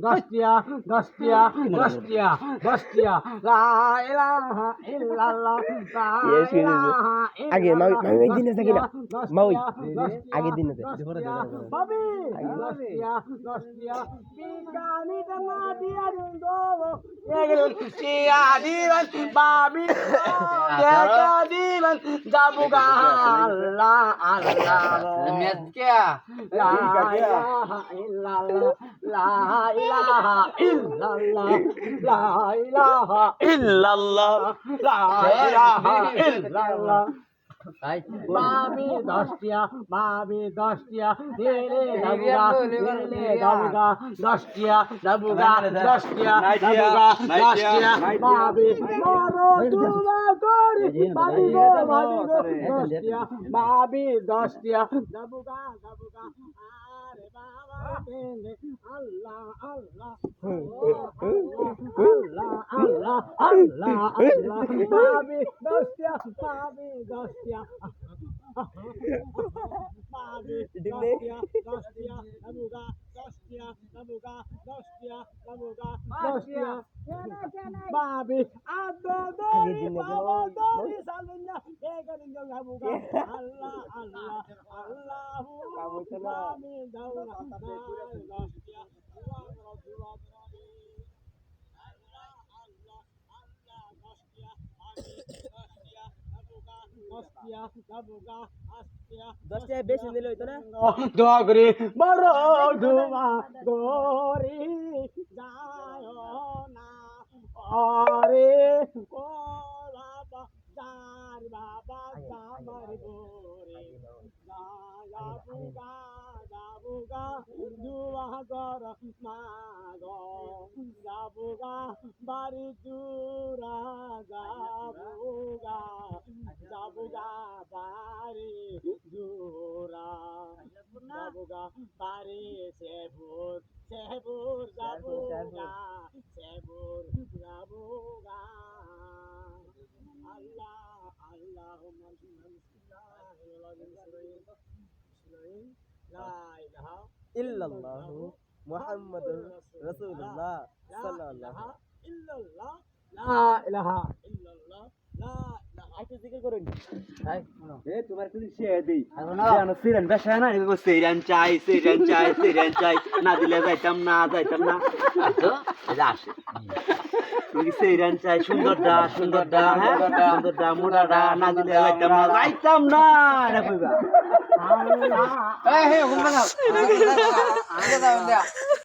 দশটিয়া দশটিয়া দশটিয়া দশটিয়া লা ইলাহা ইল্লাল্লাহ লা ইলাহা আগে মামি মামি দিনে থাকি না মামি আগে দিনে ভাবি দশটিয়া দশটিয়া বিকানি না দিয়া দিndo এগলিয়া দিবেন ভাবি দেখা দিবেন যাবুগা আল্লাহ আল্লাহ মেজকে লা ইলাহা ইল্লাল্লাহ লা ইলাহা ইল্লাল্লাহ লা ইলাহা ইল্লাল্লাহ লা ইলাহা ইল্লাল্লাহ বাবি দশটিয়া রে দাবুগা দশটিয়া দাবুগা দশটিয়া দাবুগা দশটিয়া বাবি মরো দুলা করি বাবি গো দশটিয়া বাবি দশটিয়া দাবুগা দাবুগা আরে বাবা কেনে আল্লাহ আল্লাহ আল্লাহ আল্লাহ আল্লাহ আল্লাহ বাবি দশটিয়া বাবি দশটিয়া বাবি দশটিয়া দশটিয়া দাবুগা দশটিয়া দাবুগা দশটিয়া দাবুগা দশটিয়া বাবি আদো দরি বাবা দরি সালুন্না এগরিন দাবুগা আল্লাহ আল্লাহ আল্লাহু বাবি দাওরা দশটিয়া দশটা বেশি নিলে হইতো না ডগরি বড় ধুমা গরি যায় না আরে ও বাবা যার বাবা আমার গরি যাবুগা যাবুগা দুয়া গর মাগো যাবুগা বাড়ি দূরা যাবুগা যাবুগা বাড়ি দূরা যাবুগা বাড়ি সেবুর সেবুর যাবুগা সেবুর যাবুগা আল্লাহ আল্লাহ লা ইলাহা ইল্লাল্লাহু মুহাম্মাদুর রাসূলুল্লাহ সাল্লাল্লাহু ইল্লাল্লাহ লা ইলাহা ইল্লাল্লাহ লা ইলাহা আইতে জিকির করুন এ তোমার কিছু শেয়ার দেই জানো সিরান বেশা না এগো সিরান চাই সিরান চাই না দিলে যাইতাম না তো এটা আসে তুমি সিরান চাই সুন্দরটা হ্যাঁ সুন্দরটা মোটাটা না দিলে যাইতাম না এটা কইবা আল্লাহ এই হে হুন বানাও আগে দাও